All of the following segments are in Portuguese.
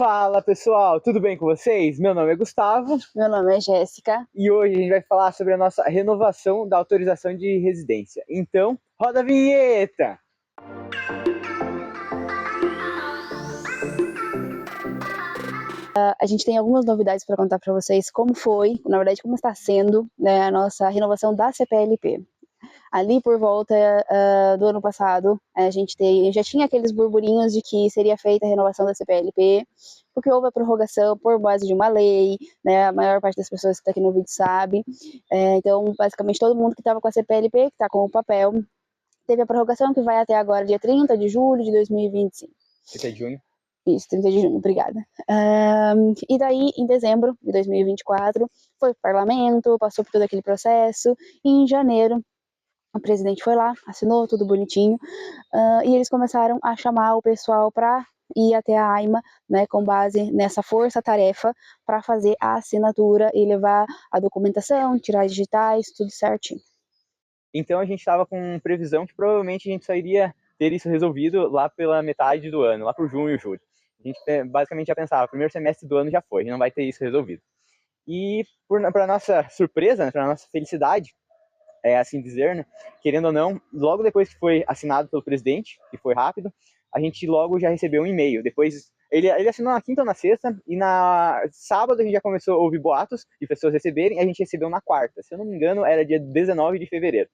Fala pessoal, tudo bem com vocês? Meu nome é Gustavo Meu nome é Jéssica. e hoje a gente vai falar sobre a nossa renovação da autorização de residência. Então, roda a vinheta! A gente tem algumas novidades para contar para vocês como foi, na verdade, como está sendo, né, a nossa renovação da CPLP. Ali por volta do ano passado, a gente já tinha aqueles burburinhos de que seria feita a renovação da CPLP, porque houve a prorrogação por base de uma lei, né, a maior parte das pessoas que está aqui no vídeo sabe. Então, basicamente, todo mundo que estava com a CPLP, que está com o papel, teve a prorrogação que vai até agora, dia 30 de julho de 2025. 30 de junho. Isso, 30 de junho, obrigada. E daí, em dezembro de 2024, foi para o parlamento, passou por todo aquele processo, e em janeiro, o presidente foi lá, assinou tudo bonitinho, e eles começaram a chamar o pessoal para ir até a AIMA, né, com base nessa força-tarefa, para fazer a assinatura e levar a documentação, tirar as digitais, tudo certinho. Então a gente estava com previsão que provavelmente a gente só iria ter isso resolvido lá pela metade do ano, lá por junho, julho. A gente basicamente já pensava, primeiro semestre do ano já foi, a gente não vai ter isso resolvido. E para nossa surpresa, né, para nossa felicidade, é assim dizer, né, querendo ou não, logo depois que foi assinado pelo presidente, que foi rápido, a gente logo já recebeu um e-mail. Depois ele assinou na quinta ou na sexta, e na sábado a gente já começou a ouvir boatos de pessoas receberem, e a gente recebeu na quarta. Se eu não me engano, era dia 19 de fevereiro.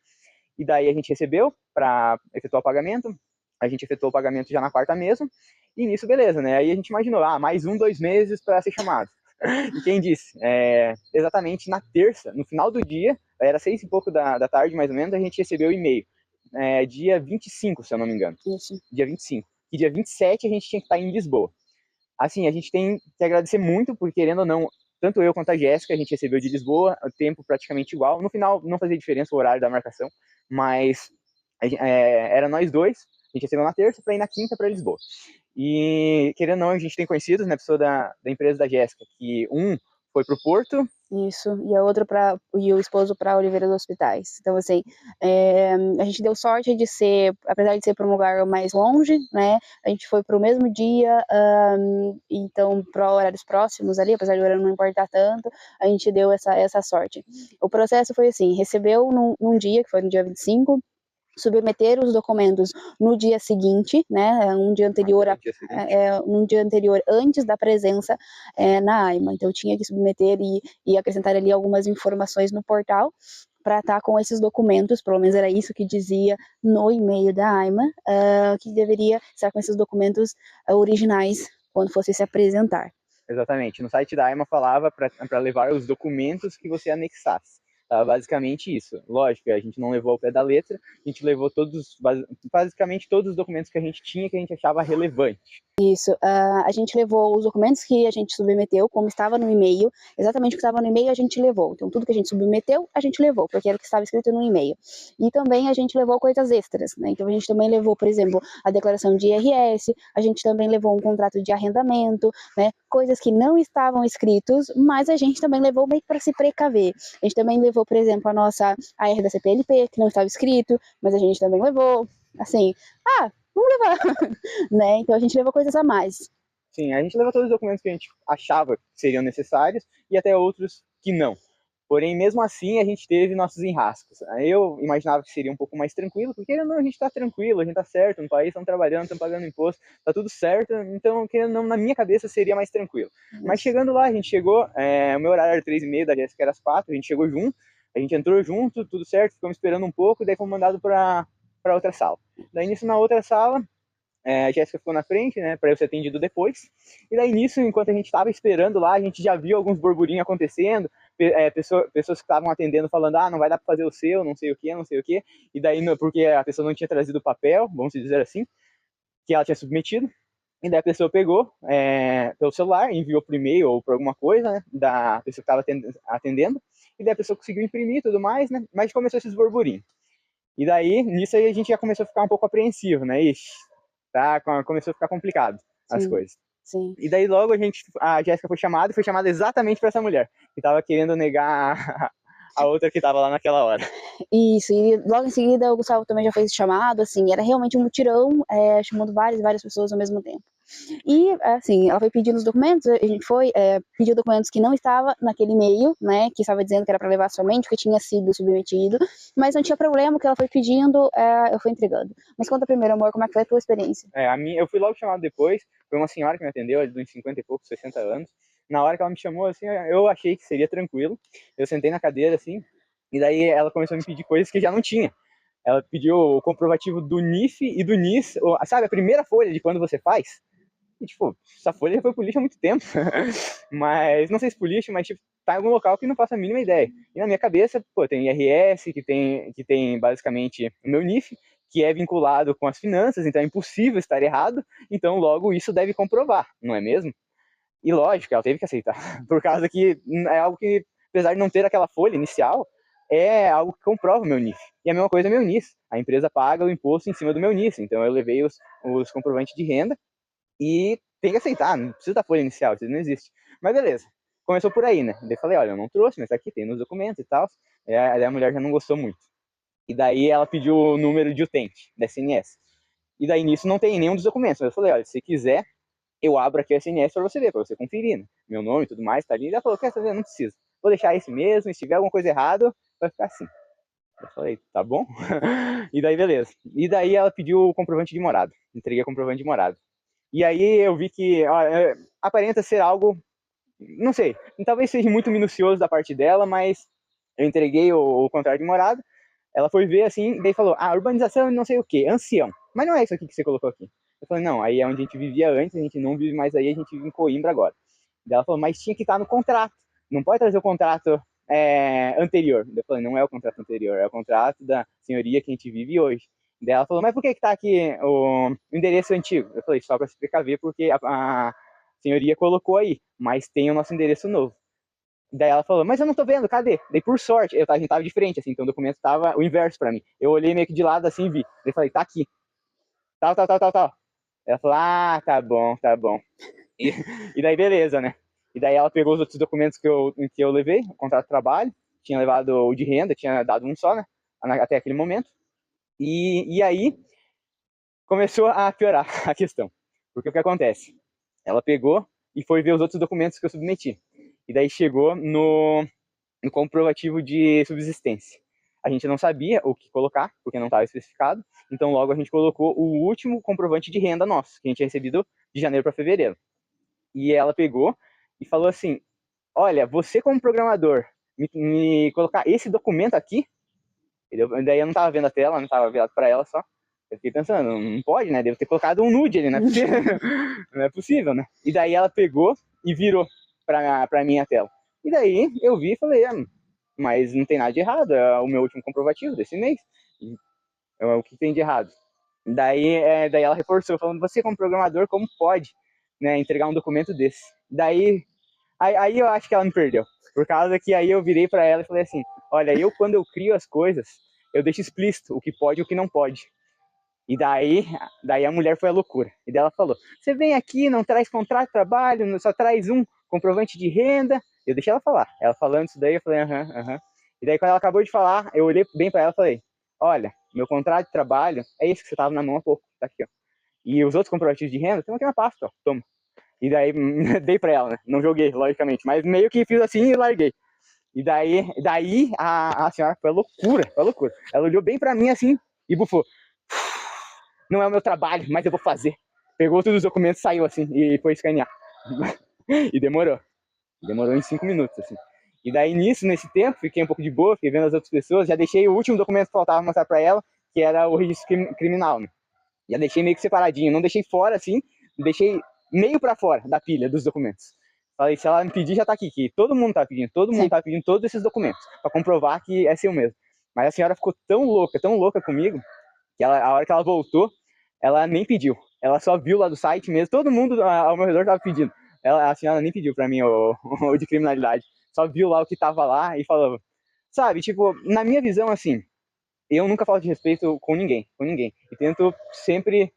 E daí a gente recebeu para efetuar o pagamento, a gente efetuou o pagamento já na quarta mesmo, e nisso beleza, né? Aí a gente imaginou, mais 2 meses para ser chamado. E quem disse? Exatamente na terça, no final do dia, era 6 e pouco da tarde, mais ou menos, a gente recebeu o e-mail. Dia 25, se eu não me engano. Isso. Dia 25. E dia 27 a gente tinha que estar em Lisboa. Assim, a gente tem que agradecer muito, porque querendo ou não, tanto eu quanto a Jéssica, a gente recebeu de Lisboa, o tempo praticamente igual. No final, não fazia diferença o horário da marcação, mas era nós dois. A gente recebeu na terça para ir na quinta para Lisboa. E, querendo ou não, a gente tem conhecidos, né, pessoa da empresa da Jéssica, que um foi para o Porto. Isso, e a outra e o esposo para Oliveira dos Hospitais. Então, assim, a gente deu sorte de ser, apesar de ser para um lugar mais longe, né, a gente foi para o mesmo dia, então, para horários próximos ali, apesar do horário não importar tanto, a gente deu essa sorte. O processo foi assim, recebeu num dia, que foi no dia 25, submeter os documentos no dia seguinte, né, um dia anterior, um dia anterior antes da presença na AIMA. Então tinha que submeter e acrescentar ali algumas informações no portal para estar com esses documentos, pelo menos era isso que dizia no e-mail da AIMA, que deveria estar com esses documentos originais quando fosse se apresentar. Exatamente, no site da AIMA falava para levar os documentos que você anexasse. Basicamente isso. Lógico, a gente não levou ao pé da letra, a gente levou basicamente todos os documentos que a gente tinha, que a gente achava relevante. Isso, a gente levou os documentos que a gente submeteu, como estava no e-mail, exatamente o que estava no e-mail a gente levou. Então, tudo que a gente submeteu, a gente levou, porque era o que estava escrito no e-mail. E também a gente levou coisas extras, né? Então, a gente também levou, por exemplo, a declaração de IRS, a gente também levou um contrato de arrendamento, né? Coisas que não estavam escritos, mas a gente também levou meio para se precaver. A gente também levou, por exemplo, a nossa AR da CPLP, que não estava escrito, mas a gente também levou, assim, vamos levar, né? Então a gente levou coisas a mais. Sim, a gente levou todos os documentos que a gente achava que seriam necessários e até outros que não. Porém, mesmo assim, a gente teve nossos enrascos. Eu imaginava que seria um pouco mais tranquilo, porque não, a gente está tranquilo, a gente está certo no país, estamos trabalhando, estamos pagando imposto, está tudo certo, então, não, na minha cabeça, seria mais tranquilo. Mas chegando lá, a gente chegou, o meu horário era 3h30, da Jéssica era às 4h, a gente chegou junto, a gente entrou junto, tudo certo, ficamos esperando um pouco, daí fomos mandados para outra sala. Daí, nisso, na outra sala, a Jéssica ficou na frente, né, para eu ser atendido depois. E daí nisso, enquanto a gente estava esperando lá, a gente já viu alguns burburinhos acontecendo, pessoas que estavam atendendo falando, não vai dar para fazer o seu, não sei o que, não sei o que. E daí, porque a pessoa não tinha trazido o papel, vamos dizer assim, que ela tinha submetido. E daí a pessoa pegou pelo celular, enviou por e-mail ou por alguma coisa, né, da pessoa que estava atendendo. E daí a pessoa conseguiu imprimir e tudo mais, né, mas começou esses burburinhos. E daí, nisso aí a gente já começou a ficar um pouco apreensivo, né? Começou a ficar complicado as coisas. Sim. E daí logo a Jéssica foi chamada exatamente para essa mulher, que estava querendo negar a outra que estava lá naquela hora. Isso, e logo em seguida o Gustavo também já fez chamado, assim, era realmente um mutirão, chamando várias pessoas ao mesmo tempo. E, assim, ela foi pedindo os documentos, a gente foi, pediu documentos que não estavam naquele e-mail, né, que estava dizendo que era para levar somente o que tinha sido submetido, mas não tinha problema, o que ela foi pedindo, eu fui entregando. Mas conta primeiro, amor, como é que foi a tua experiência? Eu fui logo chamado depois, foi uma senhora que me atendeu, de uns 50 e poucos, 60 anos. Na hora que ela me chamou, assim, eu achei que seria tranquilo. Eu sentei na cadeira, assim, e daí ela começou a me pedir coisas que já não tinha. Ela pediu o comprovativo do NIF e do NIS, sabe, a primeira folha de quando você faz. E, tipo, essa folha já foi pro lixo há muito tempo. Mas, não sei se pro lixo, mas, tipo, tá em algum local que não faço a mínima ideia. E na minha cabeça, pô, tem IRS, que tem basicamente o meu NIF, que é vinculado com as finanças, então é impossível estar errado, então logo isso deve comprovar, não é mesmo? E lógico, ela teve que aceitar, por causa que é algo que, apesar de não ter aquela folha inicial, é algo que comprova o meu NIF. E a mesma coisa é meu NIS. A empresa paga o imposto em cima do meu NIS, então eu levei os comprovantes de renda e tem que aceitar, não precisa da folha inicial, isso não existe. Mas beleza, começou por aí, né? Daí eu falei, olha, eu não trouxe, mas tá aqui, tem nos documentos e tal. Aí a mulher já não gostou muito. E daí ela pediu o número de utente, da SNS. E daí nisso não tem nenhum dos documentos. Mas eu falei, olha, se quiser, eu abro aqui a SNS pra você ver, pra você conferir, né? Meu nome e tudo mais, tá ali. E ela falou, quer saber? Não precisa. Vou deixar esse mesmo, e se tiver alguma coisa errada, vai ficar assim. Eu falei, tá bom? E daí, beleza. E daí ela pediu o comprovante de morada. Entreguei o comprovante de morada. E aí eu vi que aparenta ser algo, não sei, talvez seja muito minucioso da parte dela, mas eu entreguei o contrato de morada, ela foi ver assim, daí falou, urbanização não sei o que, ancião. Mas não é isso aqui que você colocou aqui. Eu falei, não, aí é onde a gente vivia antes, a gente não vive mais aí, a gente vive em Coimbra agora. Daí ela falou, mas tinha que estar no contrato, não pode trazer o contrato anterior. Eu falei, não é o contrato anterior, é o contrato da senhoria que a gente vive hoje. Daí ela falou, mas por que tá aqui o endereço antigo? Eu falei, só para se precaver, porque a senhoria colocou aí, mas tem o nosso endereço novo. Daí ela falou, mas eu não tô vendo, cadê? Daí por sorte, a gente tava de frente, assim, então o documento tava o inverso pra mim. Eu olhei meio que de lado assim e vi. Daí falei, tá aqui. Tal, tal, tal, tal, tal. Ela falou, tá bom, tá bom. E, e daí beleza, né? E daí ela pegou os outros documentos que eu levei, o contrato de trabalho, tinha levado o de renda, tinha dado um só, né? Até aquele momento. E aí começou a piorar a questão. Porque o que acontece? Ela pegou e foi ver os outros documentos que eu submeti. E daí chegou no comprovativo de subsistência. A gente não sabia o que colocar, porque não estava especificado, então logo a gente colocou o último comprovante de renda nosso, que a gente tinha recebido de janeiro para fevereiro. E ela pegou e falou assim, olha, você como programador, me colocar esse documento aqui, daí eu não estava vendo a tela, não estava virado para ela só, eu fiquei pensando, não pode, né? Devo ter colocado um nude ali, não é possível, não é possível, né? E daí ela pegou e virou pra mim a tela. E daí eu vi e falei, mas não tem nada de errado, é o meu último comprovativo desse mês. O que tem de errado? Daí ela reforçou, falando, você como programador, como pode, né, entregar um documento desse? Aí eu acho que ela me perdeu. Por causa que aí eu virei para ela e falei assim, olha, quando eu crio as coisas, eu deixo explícito o que pode e o que não pode. E daí a mulher foi a loucura. E daí ela falou, você vem aqui, não traz contrato de trabalho, só traz um comprovante de renda. Eu deixei ela falar. Ela falando isso daí, eu falei, aham. E daí quando ela acabou de falar, eu olhei bem para ela e falei, olha, meu contrato de trabalho é esse que você tava na mão há pouco, tá aqui, ó. E os outros comprovativos de renda estão aqui na pasta, ó, toma. E daí dei para ela, né? Não joguei, logicamente, mas meio que fiz assim e larguei. E daí a senhora foi loucura, foi loucura. Ela olhou bem para mim assim e bufou. Não é o meu trabalho, mas eu vou fazer. Pegou todos os documentos, saiu assim e foi escanear. E demorou. Demorou em 5 minutos, assim. E daí nesse tempo, fiquei um pouco de boa, fiquei vendo as outras pessoas, já deixei o último documento que faltava mostrar pra ela, que era o registro criminal, né? Já deixei meio que separadinho, não deixei fora, assim, deixei meio pra fora da pilha dos documentos. Falei, se ela me pedir, já tá aqui, que todo mundo tá pedindo, todos esses documentos, pra comprovar que é seu mesmo. Mas a senhora ficou tão louca comigo, que a hora que ela voltou, ela nem pediu. Ela só viu lá do site mesmo, todo mundo ao meu redor estava pedindo. A senhora nem pediu para mim o de criminalidade. Só viu lá o que estava lá e falou. Sabe, tipo, na minha visão, assim, eu nunca falo de respeito com ninguém. E tento sempre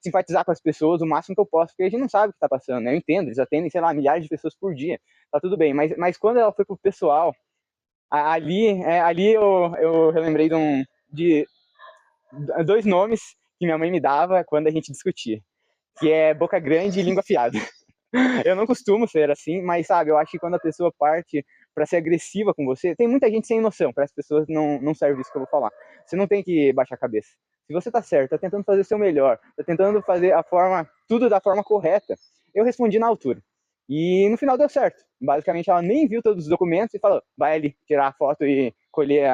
simpatizar com as pessoas o máximo que eu posso, porque a gente não sabe o que está passando, né? Eu entendo, eles atendem, sei lá, milhares de pessoas por dia. Tá tudo bem, mas quando ela foi pro pessoal, ali eu relembrei de dois nomes que minha mãe me dava quando a gente discutia. que é boca grande e língua afiada. Eu não costumo ser assim, mas sabe, eu acho que quando a pessoa parte para ser agressiva com você, tem muita gente sem noção, para as pessoas não serve isso que eu vou falar. Você não tem que baixar a cabeça. Se você tá certo, tá tentando fazer o seu melhor, tá tentando fazer tudo da forma correta, eu respondi na altura. E no final deu certo. Basicamente, ela nem viu todos os documentos e falou: vai ali tirar a foto e colher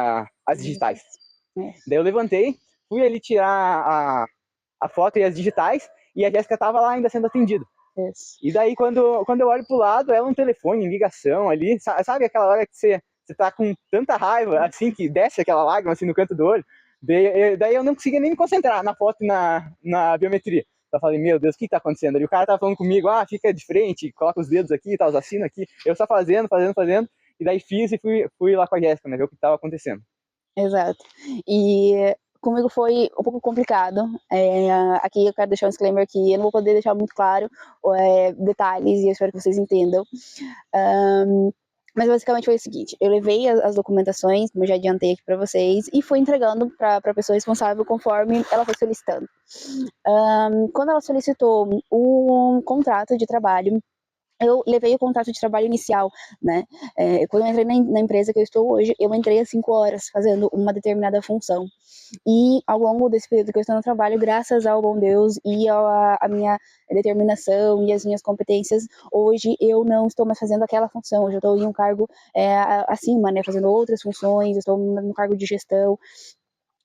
as digitais. Daí eu levantei, fui ali tirar a foto e as digitais, e a Jéssica tava lá ainda sendo atendida. Isso. E daí, quando eu olho pro lado, ela no telefone, em ligação ali, sabe aquela hora que você tá com tanta raiva, assim, que desce aquela lágrima, assim, no canto do olho? Daí eu não conseguia nem me concentrar na foto e na biometria. Eu falei, meu Deus, o que tá acontecendo ali? O cara tava falando comigo, fica de frente, coloca os dedos aqui, tá, os assina aqui. Eu só fazendo, e daí fiz e fui lá com a Jéssica, né, ver o que tava acontecendo. Exato. E comigo foi um pouco complicado. Aqui eu quero deixar um disclaimer que eu não vou poder deixar muito claro detalhes e eu espero que vocês entendam. Mas basicamente foi o seguinte: eu levei as documentações, como eu já adiantei aqui para vocês, e fui entregando para a pessoa responsável conforme ela foi solicitando. Quando ela solicitou um contrato de trabalho, eu levei o contrato de trabalho inicial, né? Quando eu entrei na empresa que eu estou hoje, eu entrei às 5 horas fazendo uma determinada função. E ao longo desse período que eu estou no trabalho, graças ao bom Deus e a minha determinação e as minhas competências, hoje eu não estou mais fazendo aquela função. Hoje eu estou em um cargo acima, né? Fazendo outras funções, eu estou no cargo de gestão.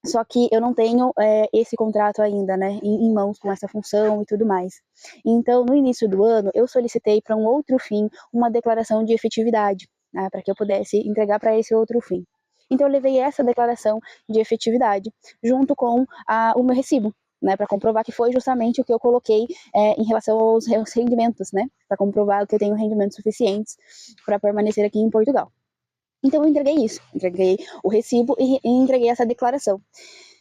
Só que eu não tenho esse contrato ainda, né, em mãos com essa função e tudo mais. Então, no início do ano, eu solicitei para um outro fim uma declaração de efetividade, né, para que eu pudesse entregar para esse outro fim. Então, eu levei essa declaração de efetividade junto com o meu recibo, né, para comprovar que foi justamente o que eu coloquei em relação aos rendimentos, né, para comprovar que eu tenho rendimentos suficientes para permanecer aqui em Portugal. Então eu entreguei isso, entreguei o recibo e entreguei essa declaração.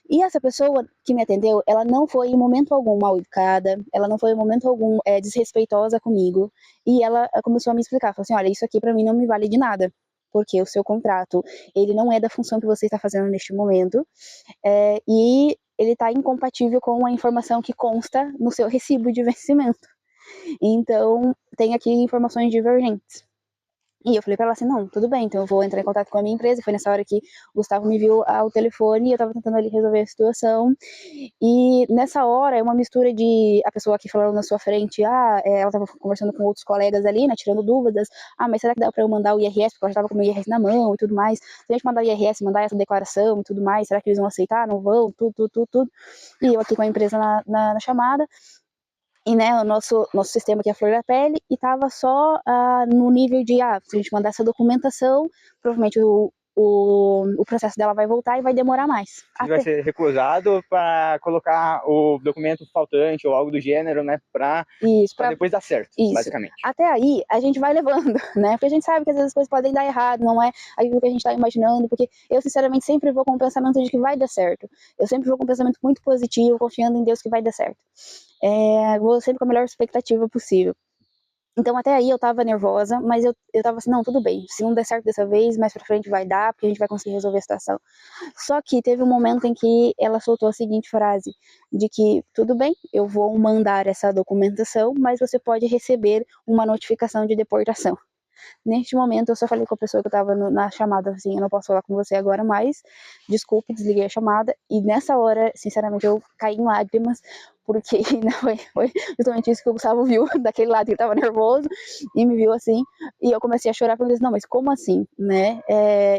E essa pessoa que me atendeu, ela não foi em momento algum mal educada, ela não foi em momento algum desrespeitosa comigo, e ela começou a me explicar, falou assim, olha, isso aqui para mim não me vale de nada, porque o seu contrato, ele não é da função que você está fazendo neste momento, e ele está incompatível com a informação que consta no seu recibo de vencimento. Então, tem aqui informações divergentes. E eu falei pra ela assim, não, tudo bem, então eu vou entrar em contato com a minha empresa. Foi nessa hora que o Gustavo me viu ao telefone e eu tava tentando ali resolver a situação. E nessa hora é uma mistura de a pessoa aqui falando na sua frente, ela tava conversando com outros colegas ali, né, tirando dúvidas. Mas será que dá pra eu mandar o IRS? Porque ela já tava com o meu IRS na mão e tudo mais. Se a gente mandar o IRS, mandar essa declaração e tudo mais, será que eles vão aceitar? Não vão? Tudo. E eu aqui com a empresa na chamada. E, né, o nosso sistema aqui é a flor da pele, e tava só no nível de, se a gente mandar essa documentação, provavelmente o processo dela vai voltar e vai demorar mais. Vai ser recusado para colocar o documento faltante ou algo do gênero, né, para depois dar certo, basicamente. Até aí, a gente vai levando, né, porque a gente sabe que às vezes as coisas podem dar errado, não é aquilo que a gente tá imaginando, porque eu, sinceramente, sempre vou com o pensamento de que vai dar certo. Eu sempre vou com um pensamento muito positivo, confiando em Deus que vai dar certo. Vou sempre com a melhor expectativa possível. Então até aí eu tava nervosa, mas eu tava assim, não, tudo bem, se não der certo dessa vez, mais pra frente vai dar, porque a gente vai conseguir resolver a situação. Só que teve um momento em que ela soltou a seguinte frase, de que, tudo bem, eu vou mandar essa documentação, mas você pode receber uma notificação de deportação. Neste momento, eu só falei com a pessoa que eu tava na chamada, assim, eu não posso falar com você agora mais, desculpe, desliguei a chamada, e nessa hora, sinceramente, eu caí em lágrimas, porque foi justamente isso que o Gustavo viu, daquele lado que ele tava nervoso, e me viu assim, e eu comecei a chorar, porque eu disse, não, mas como assim, né,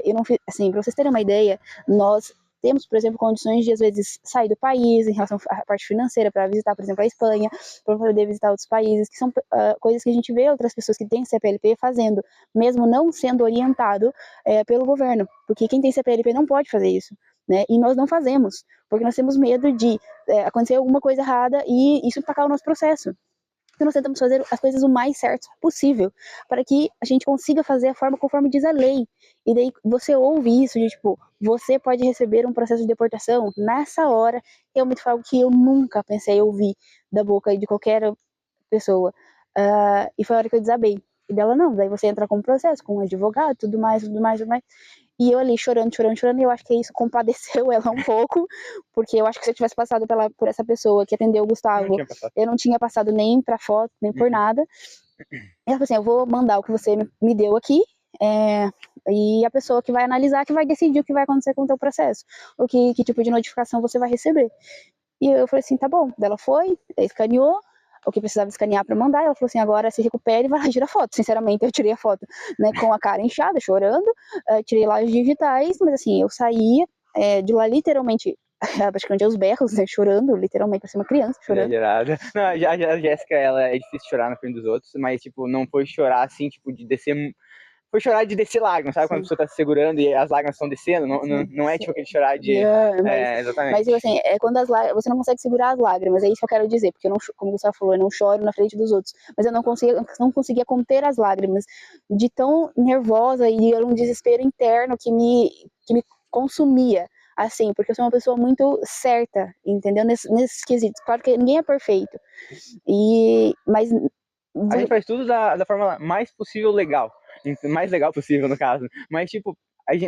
eu não fiz, assim, pra vocês terem uma ideia, nós temos, por exemplo, condições de, às vezes, sair do país em relação à parte financeira para visitar, por exemplo, a Espanha, para poder visitar outros países, que são coisas que a gente vê outras pessoas que têm CPLP fazendo, mesmo não sendo orientado pelo governo, porque quem tem CPLP não pode fazer isso, né? E nós não fazemos, porque nós temos medo de acontecer alguma coisa errada e isso impactar o nosso processo. Então nós tentamos fazer as coisas o mais certo possível, para que a gente consiga fazer a forma conforme diz a lei. E daí você ouve isso de tipo, você pode receber um processo de deportação. Nessa hora, realmente foi algo que eu nunca pensei em ouvir da boca de qualquer pessoa. E foi a hora que eu desabei. E dela, não, daí você entra com um processo, com um advogado, tudo mais. E eu ali chorando, e eu acho que isso compadeceu ela um pouco, porque eu acho que se eu tivesse passado por essa pessoa que atendeu o Gustavo, eu não tinha passado nem pra foto, nem por nada. Ela falou assim, eu vou mandar o que você me deu aqui, e a pessoa que vai analisar, que vai decidir o que vai acontecer com o teu processo, que tipo de notificação você vai receber. E eu falei assim, tá bom. Ela foi, escaneou o que precisava escanear para mandar. Ela falou assim, agora se recupere e vai lá, tira foto. Sinceramente, eu tirei a foto, né, com a cara inchada, chorando, tirei lá os digitais, mas assim, eu saía de lá literalmente, praticamente aos berros, né, chorando, literalmente, parecia uma criança chorando. Não, a Jéssica, ela é difícil chorar na frente dos outros, mas, tipo, não foi chorar, assim, tipo, de descer... Foi chorar de descer lágrimas, sabe? Sim. Quando a pessoa tá se segurando e as lágrimas estão descendo, não é tipo aquele chorar de... exatamente. Mas, tipo assim, quando você não consegue segurar as lágrimas, é isso que eu quero dizer, porque eu não, como você falou, eu não choro na frente dos outros, mas eu não conseguia conter as lágrimas, de tão nervosa e era um desespero interno que me consumia, assim, porque eu sou uma pessoa muito certa, entendeu? Nesses quesitos. Claro que ninguém é perfeito, mas... A gente faz tudo da forma mais possível legal. Mais legal possível, no caso. Mas, tipo,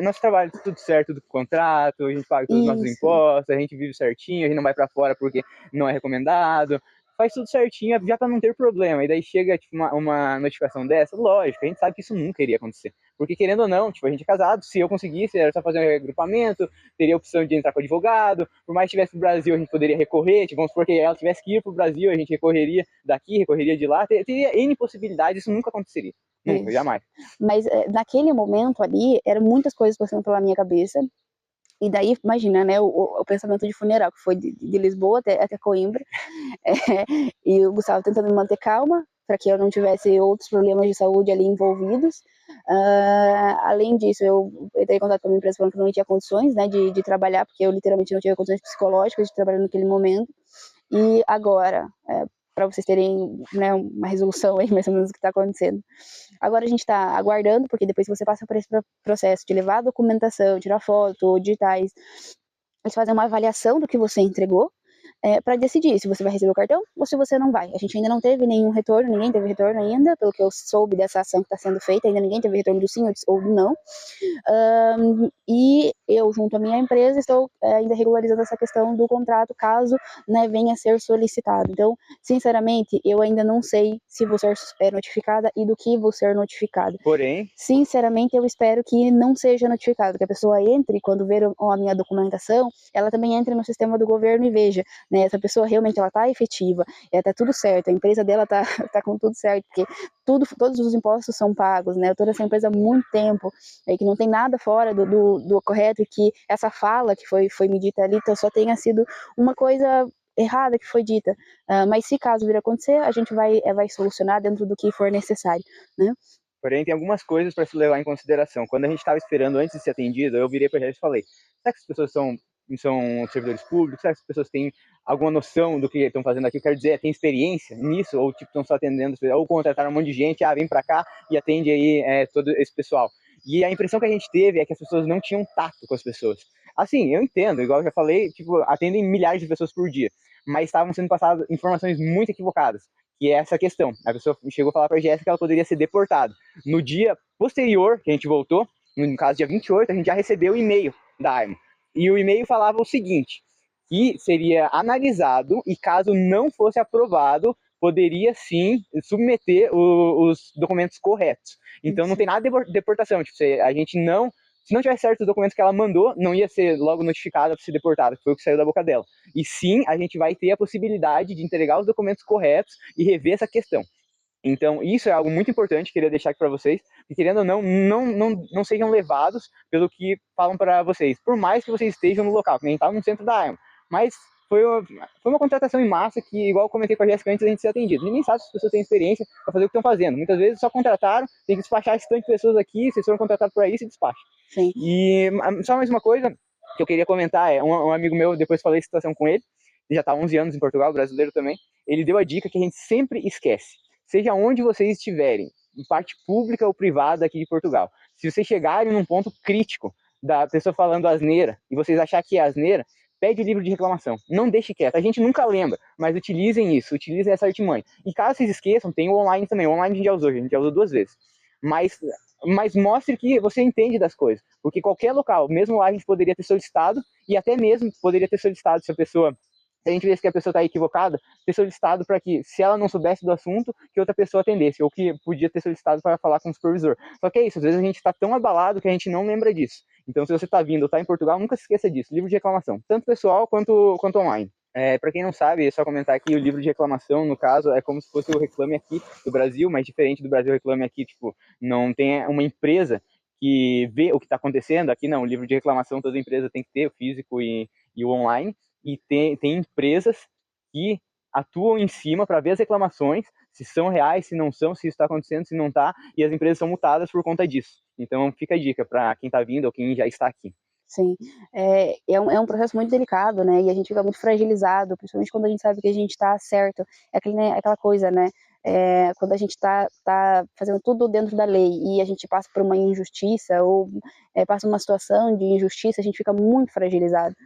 nosso trabalho tudo certo, tudo com contrato, a gente paga todos os nossos impostos, a gente vive certinho, a gente não vai pra fora porque não é recomendado. Faz tudo certinho, já pra não ter problema. E daí chega, tipo, uma notificação dessa, lógico, a gente sabe que isso nunca iria acontecer. Porque, querendo ou não, tipo, a gente é casado, se eu conseguisse, era só fazer um regrupamento, teria a opção de entrar com advogado, por mais que estivesse no Brasil, a gente poderia recorrer, tipo, vamos supor que ela tivesse que ir pro Brasil, a gente recorreria daqui, recorreria de lá, teria N possibilidades, isso nunca aconteceria. Nunca, jamais. Mas naquele momento ali, eram muitas coisas passando pela minha cabeça. E daí, imagina, né, o pensamento de funeral, que foi de Lisboa até Coimbra. E o Gustavo tentando me manter calma, para que eu não tivesse outros problemas de saúde ali envolvidos. Além disso, eu entrei em contato com a minha empresa falando que não tinha condições, né, de trabalhar, porque eu literalmente não tinha condições psicológicas de trabalhar naquele momento. E agora, para vocês terem, né, uma resolução aí, mais ou menos, do que está acontecendo. Agora a gente está aguardando, porque depois que você passa por esse processo de levar a documentação, tirar foto, digitais, eles fazem uma avaliação do que você entregou, para decidir se você vai receber o cartão ou se você não vai. A gente ainda não teve nenhum retorno, ninguém teve retorno ainda, pelo que eu soube dessa ação que está sendo feita, ainda ninguém teve retorno do sim ou do não. E eu, junto à minha empresa, estou ainda regularizando essa questão do contrato, caso, né, venha a ser solicitado. Então, sinceramente, eu ainda não sei se vou ser notificada e do que vou ser notificada. Porém, sinceramente, eu espero que não seja notificado, que a pessoa entre, quando ver a minha documentação, ela também entre no sistema do governo e veja, né, essa pessoa realmente ela tá efetiva, tá tudo certo, a empresa dela tá com tudo certo, porque todos os impostos são pagos, né, eu tô nessa empresa há muito tempo, que não tem nada fora do correto, e que essa fala que foi me dita ali, então só tenha sido uma coisa errada que foi dita, mas se caso vir a acontecer, a gente vai solucionar dentro do que for necessário, né. Porém, tem algumas coisas para se levar em consideração. Quando a gente estava esperando antes de ser atendido, eu virei para a gente e falei, será que as pessoas são servidores públicos? Será que as pessoas têm alguma noção do que estão fazendo aqui? Eu quero dizer, tem experiência nisso? Ou tipo, estão só atendendo, ou contrataram um monte de gente, vem para cá e atende aí todo esse pessoal. E a impressão que a gente teve é que as pessoas não tinham tato com as pessoas. Assim, eu entendo, igual eu já falei, tipo, atendem milhares de pessoas por dia, mas estavam sendo passadas informações muito equivocadas, que é essa questão. A pessoa chegou a falar para a Jéssica que ela poderia ser deportada. No dia posterior, que a gente voltou, no caso dia 28, a gente já recebeu o e-mail da ARMA. E o e-mail falava o seguinte, que seria analisado e caso não fosse aprovado, poderia sim submeter os documentos corretos. Então não tem nada de deportação, tipo, a gente não... Se não tivesse certo os documentos que ela mandou, não ia ser logo notificada para ser deportada, que foi o que saiu da boca dela. E sim, a gente vai ter a possibilidade de entregar os documentos corretos e rever essa questão. Então, isso é algo muito importante, queria deixar aqui para vocês, que querendo ou não sejam levados pelo que falam para vocês, por mais que vocês estejam no local, que nem estava no centro da ARMA. Mas foi uma contratação em massa que, igual eu comentei com a Jéssica antes da gente ser atendido, ninguém sabe se as pessoas têm experiência para fazer o que estão fazendo. Muitas vezes só contrataram, tem que despachar esse tanto de pessoas aqui, vocês foram contratados para isso e despacham. Sim. E só mais uma coisa que eu queria comentar, um amigo meu, depois falei a situação com ele já está há 11 anos em Portugal, brasileiro também, ele deu a dica que a gente sempre esquece. Seja onde vocês estiverem, em parte pública ou privada aqui de Portugal, se vocês chegarem num ponto crítico da pessoa falando asneira e vocês acharem que é asneira, pede o livro de reclamação. Não deixe quieto. A gente nunca lembra, mas utilizem isso, utilizem essa artimanha. E caso vocês esqueçam, tem o online também. O online a gente já usou 2 vezes. Mas mas mostre que você entende das coisas, porque qualquer local, mesmo lá a gente poderia ter solicitado, e até mesmo poderia ter solicitado se a gente vê que a pessoa está equivocada, ter solicitado para que, se ela não soubesse do assunto, que outra pessoa atendesse, ou que podia ter solicitado para falar com o supervisor. Só que é isso, às vezes a gente está tão abalado que a gente não lembra disso. Então, se você está vindo ou está em Portugal, nunca se esqueça disso, livro de reclamação, tanto pessoal quanto online. Para quem não sabe, é só comentar aqui, o livro de reclamação, no caso, é como se fosse o Reclame Aqui do Brasil, mas diferente do Brasil Reclame Aqui, tipo, não tem uma empresa que vê o que está acontecendo. Aqui não, o livro de reclamação toda empresa tem que ter, o físico e o online, e tem empresas que atuam em cima para ver as reclamações, se são reais, se não são, se isso está acontecendo, se não está, e as empresas são multadas por conta disso. Então fica a dica para quem está vindo ou quem já está aqui. Sim, é um processo muito delicado, né, e a gente fica muito fragilizado, principalmente quando a gente sabe que a gente está certo, aquela coisa, né, quando a gente tá fazendo tudo dentro da lei e a gente passa por uma injustiça ou passa uma situação de injustiça, a gente fica muito fragilizado.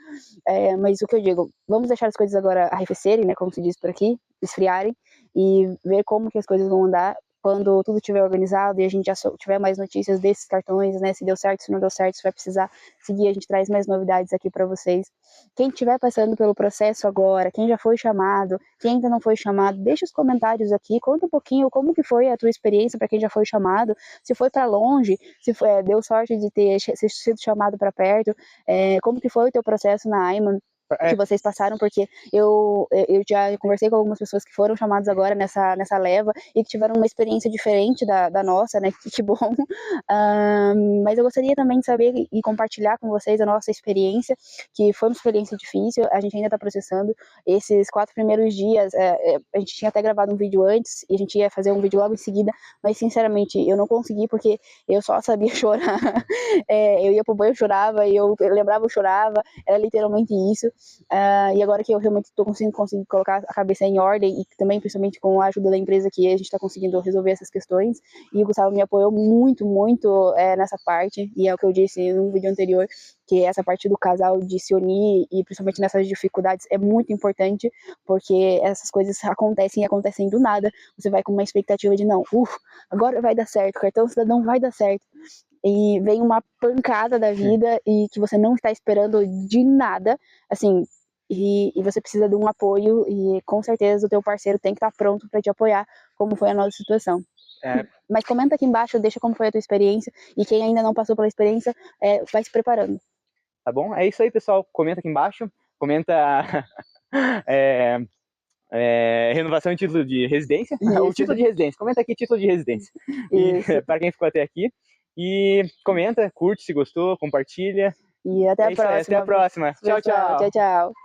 Mas o que eu digo, vamos deixar as coisas agora arrefecerem, né, como se diz por aqui, esfriarem, e ver como que as coisas vão andar quando tudo estiver organizado e a gente já tiver mais notícias desses cartões, né, se deu certo, se não deu certo, se vai precisar seguir, a gente traz mais novidades aqui para vocês. Quem estiver passando pelo processo agora, quem já foi chamado, quem ainda não foi chamado, deixa os comentários aqui, conta um pouquinho como que foi a tua experiência para quem já foi chamado, se foi para longe, se foi, deu sorte de ter sido chamado para perto, como que foi o teu processo na Ayman, que vocês passaram, porque eu já conversei com algumas pessoas que foram chamadas agora nessa leva e que tiveram uma experiência diferente da nossa, né, que bom. Mas eu gostaria também de saber e compartilhar com vocês a nossa experiência, que foi uma experiência difícil, a gente ainda está processando esses 4 primeiros dias, a gente tinha até gravado um vídeo antes, e a gente ia fazer um vídeo logo em seguida, mas sinceramente eu não consegui, porque eu só sabia chorar, eu ia pro banho, eu chorava, e eu lembrava, eu chorava, era literalmente isso. E agora que eu realmente estou conseguindo colocar a cabeça em ordem e também principalmente com a ajuda da empresa que a gente está conseguindo resolver essas questões, e o Gustavo me apoiou muito, muito nessa parte, e é o que eu disse no vídeo anterior, que essa parte do casal de se unir e principalmente nessas dificuldades é muito importante, porque essas coisas acontecem e acontecem do nada, você vai com uma expectativa de não, agora vai dar certo, o cartão cidadão vai dar certo, e vem uma pancada da vida e que você não está esperando de nada, assim, e você precisa de um apoio e com certeza o teu parceiro tem que estar pronto para te apoiar, como foi a nossa situação. Mas comenta aqui embaixo, deixa como foi a tua experiência, e quem ainda não passou pela experiência, vai se preparando. Tá bom? É isso aí, pessoal. Comenta aqui embaixo. Comenta renovação de título de residência. O título de residência. Comenta aqui título de residência. Para quem ficou até aqui. E comenta, curte se gostou, compartilha. E até a próxima. Até a próxima. Tchau, tchau. Tchau, tchau.